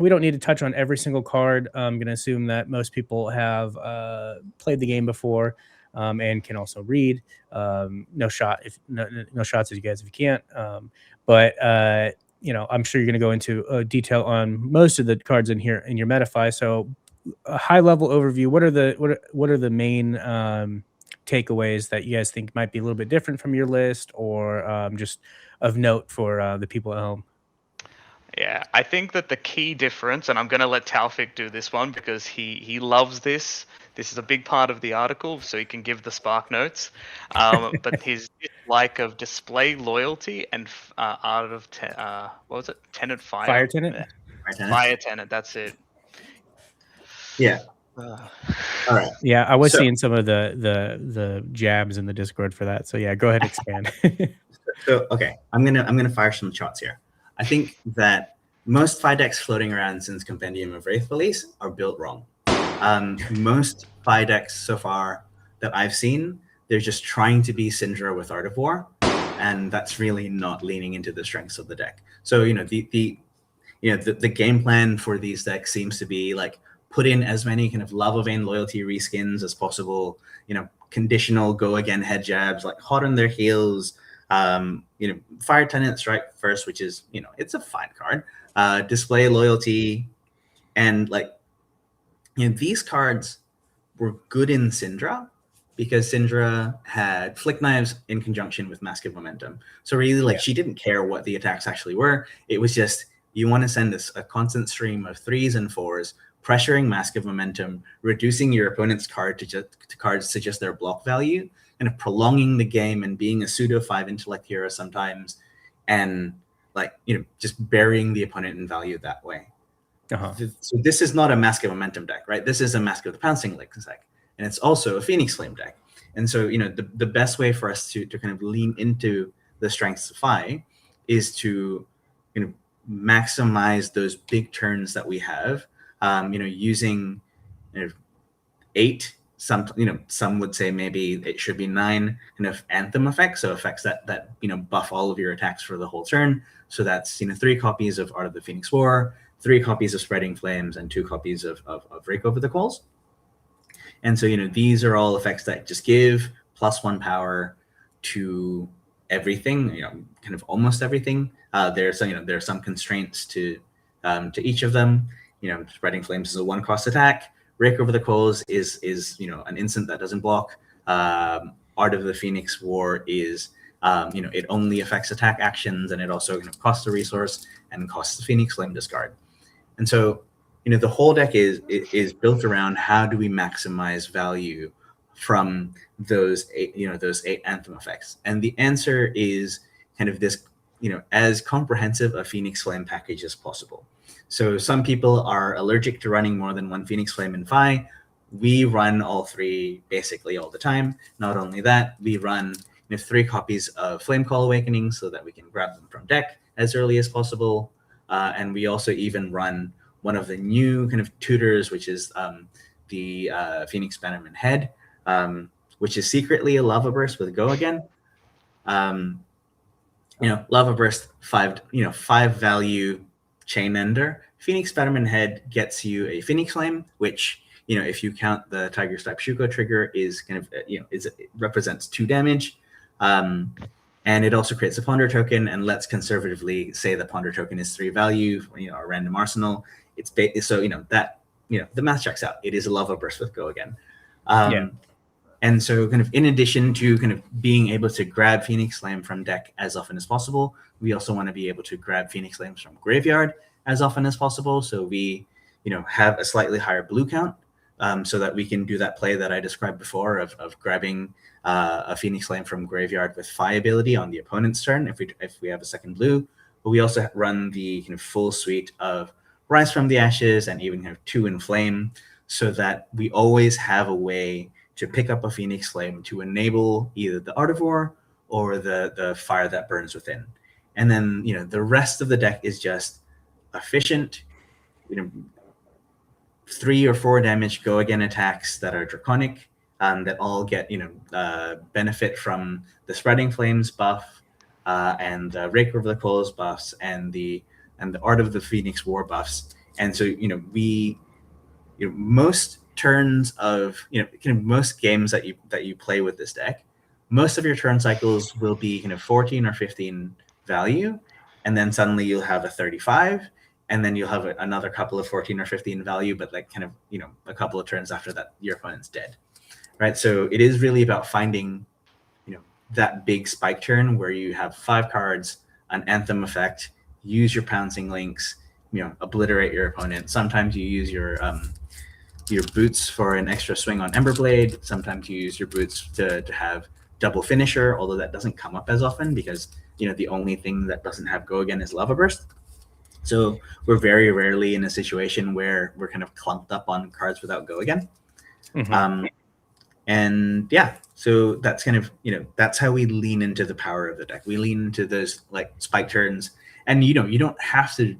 We don't need to touch on every single card. I'm going to assume that most people have played the game before and can also read. No shots at you guys if you can't. But I'm sure you're going to go into detail on most of the cards in here in your MetaFi. So a high level overview. What are the main takeaways that you guys think might be a little bit different from your list, or just of note for the people at home? Yeah, I think that the key difference, and I'm going to let Taufik do this one because he loves this. This is a big part of the article, so he can give the spark notes. But his dislike of display loyalty and art of what was it? Tenant Fire. Fire Tenant. Yeah. Fire Tenant. That's it. Yeah. All right. Yeah, I was seeing some of the jabs in the Discord for that. So yeah, go ahead, expand. So okay, I'm gonna fire some shots here. I think that most Fi decks floating around since Compendium of Wraith release are built wrong. Most Fi decks so far that I've seen, they're just trying to be Syndra with Art of War, and that's really not leaning into the strengths of the deck. So the game plan for these decks seems to be like put in as many kind of Lava Vein loyalty reskins as possible. Conditional go again head jabs, like hot on their heels. Fire Tenant Strike First, which is it's a fine card. Display loyalty, and these cards were good in Syndra because Syndra had Flick Knives in conjunction with Mask of Momentum. So really, she didn't care what the attacks actually were. It was just you want to send a constant stream of 3s and 4s, pressuring Mask of Momentum, reducing your opponent's cards to just their block value, kind of prolonging the game and being a pseudo 5 intellect hero sometimes, and just burying the opponent in value that way. So this is not a Mask of Momentum deck, right? This is a Mask of the Pouncing Licks deck, and it's also a Phoenix Flame deck. And so the best way for us to kind of lean into the strengths of Fi is to maximize those big turns that we have, using 8. Some would say maybe it should be 9 kind of anthem effects, so effects that buff all of your attacks for the whole turn. So that's 3 copies of Art of the Phoenix War, 3 copies of Spreading Flames, and 2 copies of Rake Over the Coals. And so these are all effects that just give +1 power to everything, kind of almost everything. There are some constraints to each of them. Spreading Flames is a 1-cost attack. Rake Over the Coals is an instant that doesn't block. Art of the Phoenix War is it only affects attack actions, and it also costs a resource and costs the Phoenix Flame discard. And so the whole deck is built around how do we maximize value from those 8 anthem effects. And the answer is kind of this as comprehensive a Phoenix Flame package as possible. So some people are allergic to running more than 1 Phoenix Flame in Fi. We run all 3 basically all the time. Not only that, we run 3 copies of Flame Call Awakening so that we can grab them from deck as early as possible. And we also even run one of the new kind of tutors, which is the Phoenix Bannerman Head, which is secretly a Lava Burst with Go Again. Lava Burst 5 value Chain Ender. Phoenix Bannerman Head gets you a Phoenix Flame, which if you count the Tiger Stripe Shuko trigger, is kind of it represents 2 damage. And it also creates a Ponder token, and let's conservatively say the Ponder token is 3 value, a random arsenal. It's so that the math checks out. It is a Lava Burst with Go Again. And so kind of in addition to kind of being able to grab Phoenix Flame from deck as often as possible, we also want to be able to grab Phoenix Flames from graveyard as often as possible. So we have a slightly higher blue count, so that we can do that play that I described before of grabbing a Phoenix Flame from graveyard with Fi ability on the opponent's turn if we have a second blue. But we also run the kind of full suite of Rise from the Ashes and even have 2 Inflame, so that we always have a way to pick up a Phoenix Flame to enable either the Art of War or the Fire that burns within. And then the rest of the deck is just efficient, 3 or 4 damage go again attacks that are draconic, that all get benefit from the Spreading Flames buff, and the Rake Over the Coals buffs, and the Art of the Phoenix War buffs. And so most turns of most games that you play with this deck, most of your turn cycles will be 14 or 15 value, and then suddenly you'll have a 35, and then you'll have another couple of 14 or 15 value, but like a couple of turns after that your opponent's dead, right? So it is really about finding that big spike turn where you have 5 cards, an Anthem effect, use your Pouncing Links, obliterate your opponent. Sometimes you use your boots for an extra swing on Emberblade. Sometimes you use your boots to have double finisher, although that doesn't come up as often because the only thing that doesn't have go again is Lava Burst. So we're very rarely in a situation where we're kind of clumped up on cards without go again. Mm-hmm. And yeah, so that's that's how we lean into the power of the deck. We lean into those like spike turns, and you don't have to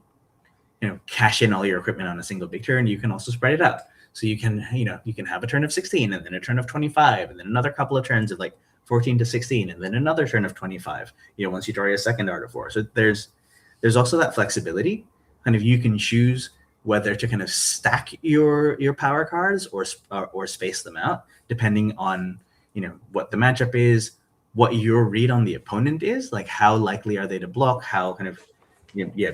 cash in all your equipment on a single big turn. You can also spread it out. So you can have a turn of 16, and then a turn of 25, and then another couple of turns of like 14 to 16, and then another turn of 25. Once you draw your second Art of War. So there's also that flexibility. You can choose whether to kind of stack your power cards or space them out, depending on what the matchup is, what your read on the opponent is, like how likely are they to block, how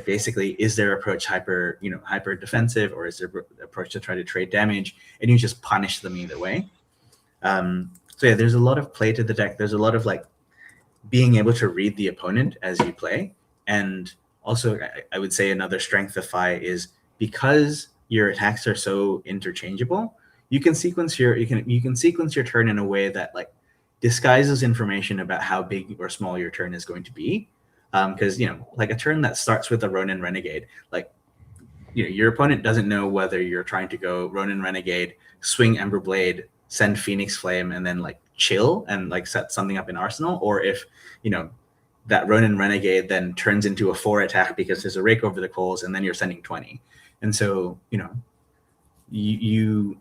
basically is their approach hyper defensive, or is their approach to try to trade damage, and you just punish them either way. So yeah, there's a lot of play to the deck. There's a lot of like being able to read the opponent as you play. And also I would say another strength of Fi is because your attacks are so interchangeable, you can sequence your turn in a way that like disguises information about how big or small your turn is going to be. Because like a turn that starts with a Ronin Renegade, like your opponent doesn't know whether you're trying to go Ronin Renegade, swing Emberblade, send Phoenix Flame, and then like chill and like set something up in Arsenal, or if that Ronin Renegade then turns into a 4 attack because there's a Rake Over the Coals, and then you're sending 20. And so you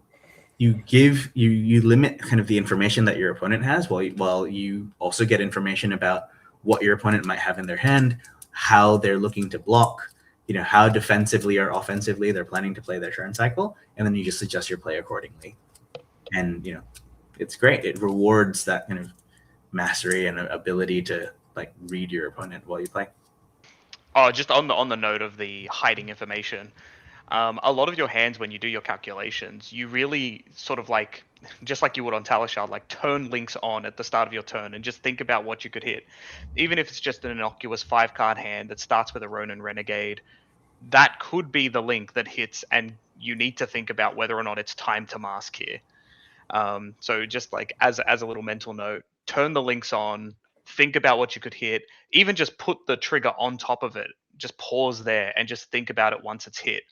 limit kind of the information that your opponent has, while you also get information about what your opponent might have in their hand, how they're looking to block, how defensively or offensively they're planning to play their turn cycle, and then you just adjust your play accordingly. And it's great. It rewards that kind of mastery and ability to like read your opponent while you play. Oh, just on the note of the hiding information, a lot of your hands, when you do your calculations, you really sort of like, just like you would on Talishard, like turn links on at the start of your turn and just think about what you could hit. Even if it's just an innocuous 5-card hand that starts with a Ronin Renegade, that could be the link that hits, and you need to think about whether or not it's time to mask here. So just like as a little mental note, turn the links on, think about what you could hit, even just put the trigger on top of it, just pause there and just think about it once it's hit.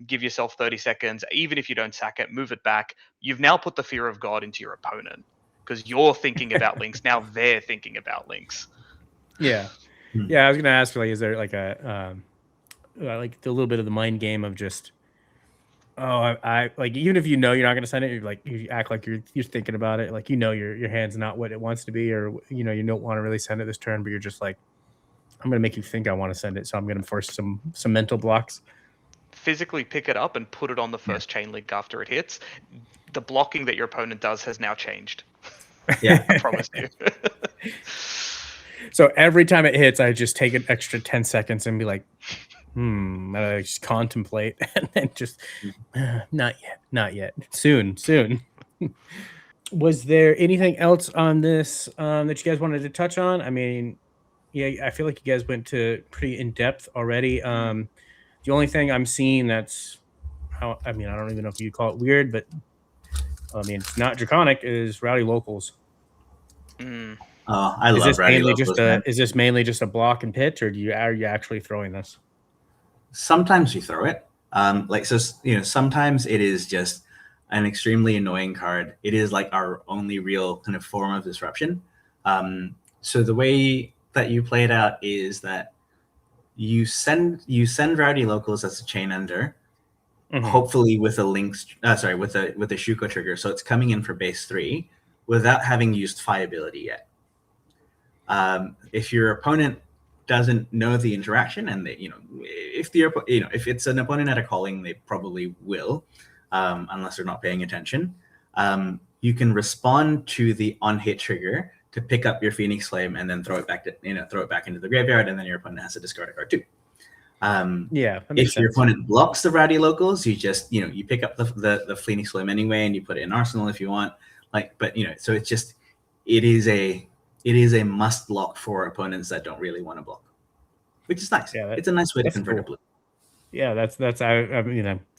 Give yourself 30 seconds. Even if you don't sack it, move it back. You've now put the fear of God into your opponent because you're thinking about links. Now they're thinking about links. Yeah. Yeah. I was going to ask, like, is there like a like a little bit of the mind game of just, I like, even if you're not going to send it, you're like, you act like you're thinking about it. Like, your hand's not what it wants to be, or, you don't want to really send it this turn, but you're just like, I'm going to make you think I want to send it. So I'm going to force some mental blocks. Physically pick it up and put it on the first chain link after it hits. The blocking that your opponent does has now changed. Yeah. I promise you. So every time it hits, I just take an extra 10 seconds and be like, and I just contemplate, and then just not yet. Soon. Was there anything else on this that you guys wanted to touch on? I mean, yeah, I feel like you guys went to pretty in depth already. The only thing I'm seeing that's I don't even know if you'd call it weird, but I mean, it's not draconic, is Rowdy Locals. I love Rowdy Locals. Is this mainly just a block and pitch, or are you actually throwing this? Sometimes we throw it. Sometimes it is just an extremely annoying card. It is like our only real kind of form of disruption. So the way that you play it out is that you send Rowdy Locals as a chain ender, hopefully with a links, with a Shuko trigger, so it's coming in for base 3 without having used Fi ability yet. If your opponent doesn't know the interaction, and they, if it's an opponent at a calling, they probably will, unless they're not paying attention. You can respond to the on hit trigger to pick up your Phoenix Flame and then throw it back into the graveyard, and then your opponent has to discard a card too. If your opponent blocks the Rowdy Locals, you just you pick up the Phoenix Flame anyway, and you put it in Arsenal if you want. So it's just it is a must block for opponents that don't really want to block, which is nice. Yeah, it's a nice way to convert a blue. Yeah, that's I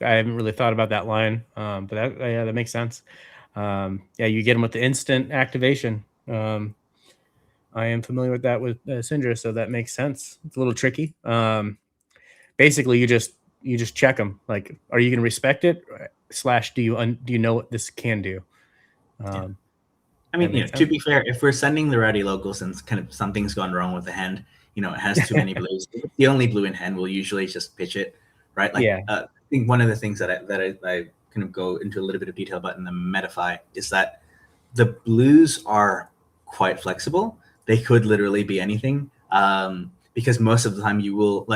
haven't really thought about that line, but that makes sense. You get them with the instant activation. I am familiar with that with Syndra, so that makes sense. It's a little tricky. Basically, you just check them. Like, are you going to respect it? / do you know what this can do? I mean, to be fair, if we're sending the Rowdy Locals and kind of something's gone wrong with the hand, it has too many blues. The only blue in hand, we'll usually just pitch it, right? I think one of the things that I kind of go into a little bit of detail about in the Metafy is that the blues are quite flexible. They could literally be anything, because most of the time you will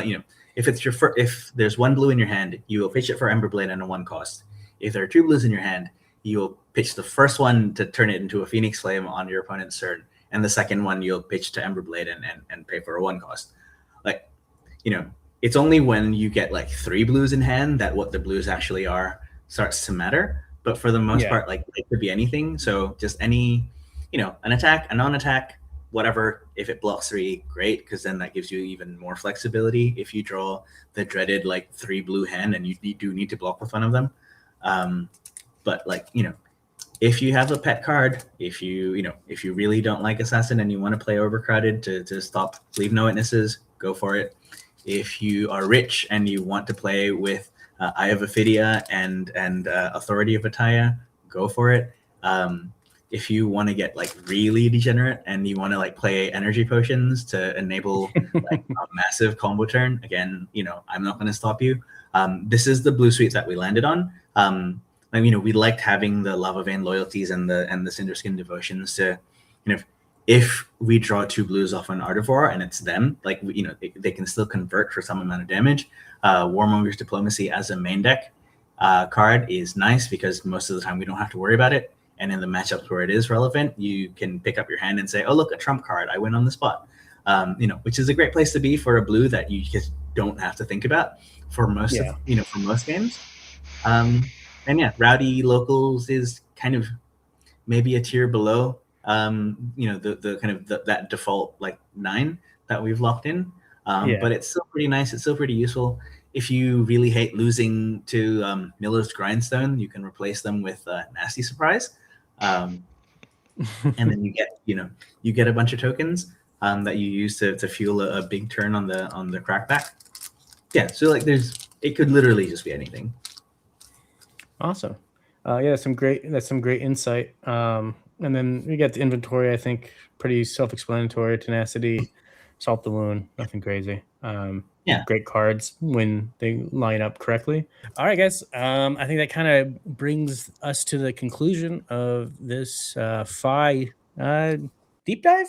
if there's one blue in your hand, you will pitch it for Emberblade and a 1 cost. If there are 2 blues in your hand, you'll pitch the first one to turn it into a Phoenix Flame on your opponent's turn, and the second one you'll pitch to Emberblade and pay for a 1 cost. It's only when you get 3 blues in hand that what the blues actually are starts to matter. But for the most part, it could be anything. So just any, an attack, a non-attack, whatever. If it blocks 3, great, because then that gives you even more flexibility. If you draw the dreaded 3 blue hand and you do need to block with one of them, but if you have a pet card, if you really don't like Assassin and you want to play Overcrowded to stop Leave No Witnesses, go for it. If you are rich and you want to play with Eye of Ophidia and Authority of Ataya, go for it. If you want to get really degenerate and you want to play energy potions to enable a massive combo turn, again, I'm not going to stop you. This is the blue suite that we landed on. We liked having the Lava Vein Loyalties and the Cinderskin Devotions to, if we draw 2 blues off an Artivore and it's them, they can still convert for some amount of damage. Warmonger's Diplomacy as a main deck card is nice because most of the time we don't have to worry about it. And in the matchups where it is relevant, you can pick up your hand and say, oh, look, a trump card. I win on the spot. Which is a great place to be for a blue that you just don't have to think about for most for most games. Rowdy Locals is kind of maybe a tier below the kind of that default 9 that we've locked in. But it's still pretty nice. It's still pretty useful. If you really hate losing to Miller's Grindstone, you can replace them with Nasty Surprise. And then you get a bunch of tokens that you use to fuel a big turn on the crackback. Yeah, so it could literally just be anything. Awesome. That's some great insight. And then we got the inventory, I think pretty self-explanatory. Tenacity, Salt the Wound, nothing crazy. Great cards when they line up correctly. All right, guys. I think that kind of brings us to the conclusion of this Fi deep dive,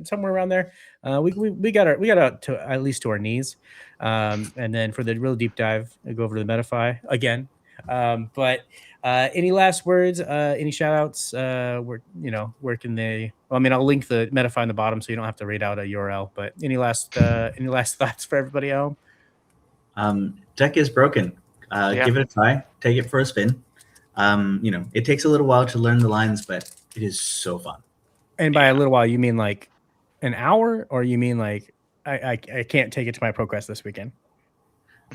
somewhere around there. We got out to at least to our knees, and then for the real deep dive, I go over to the Metafy again. But any last words? Any shout outs? Where can they? Well, I mean, I'll link the Metafy on the bottom so you don't have to read out a URL. But any last thoughts for everybody at home? Deck is broken. Give it a try. Take it for a spin. It takes a little while to learn the lines, but it is so fun. And by a little while, you mean an hour, or you mean I can't take it to my ProQuest this weekend?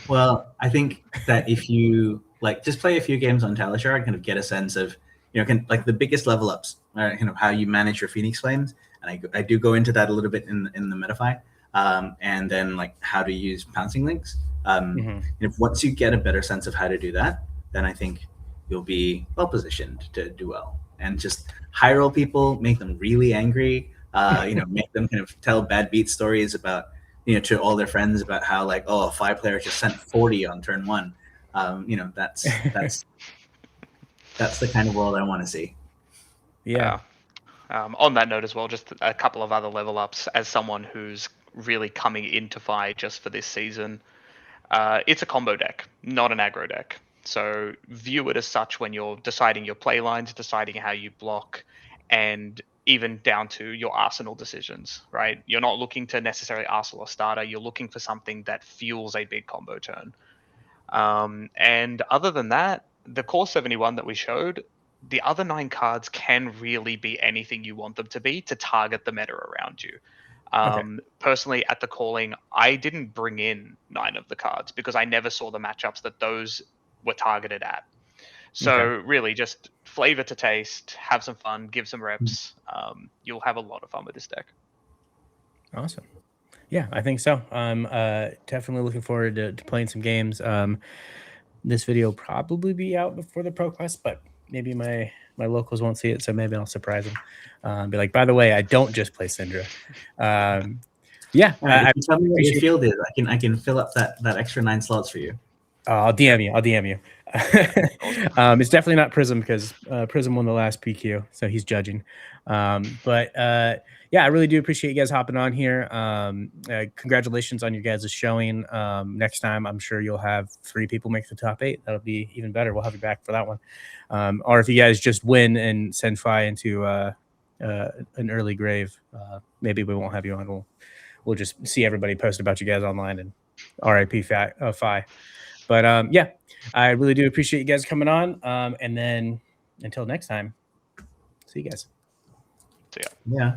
Well, I think that if you just play a few games on Talishar and kind of get a sense of, the biggest level ups, kind of how you manage your Phoenix Flames. And I do go into that a little bit in the Metafy. And then how to use pouncing links. If once you get a better sense of how to do that, then I think you'll be well positioned to do well. And just high roll people, make them really angry, make them kind of tell bad beat stories about, to all their friends about how a 5 player just sent 40 on turn 1. That's the kind of world I want to see. Yeah. On that note as well, just a couple of other level ups as someone who's really coming into Fi just for this season. It's a combo deck, not an aggro deck. So view it as such when you're deciding your play lines, deciding how you block, and even down to your arsenal decisions, right? You're not looking to necessarily arsenal a starter. You're looking for something that fuels a big combo turn. And other than that, the core 71 that we showed, the other 9 cards can really be anything you want them to be to target the meta around you. Personally, at the calling, I didn't bring in 9 of the cards because I never saw the matchups that those were targeted at. So really just flavor to taste, have some fun, give some reps. You'll have a lot of fun with this deck. Awesome. Yeah, I think so. I'm definitely looking forward to playing some games. This video will probably be out before the ProQuest, but maybe my locals won't see it, so maybe I'll surprise them. Be like, by the way, I don't just play Syndra. Yeah, if you tell me what your field is, I can fill up that extra 9 slots for you. I'll DM you. It's definitely not Prism because Prism won the last PQ, so he's judging. Yeah, I really do appreciate you guys hopping on here. Congratulations on your guys' showing. Next time, I'm sure you'll have 3 people make the top 8. That'll be even better. We'll have you back for that one. Or if you guys just win and send Fi into an early grave, maybe we won't have you on. We'll just see everybody post about you guys online and RIP Fi. But yeah, I really do appreciate you guys coming on. And then until next time, see you guys. See ya. Yeah.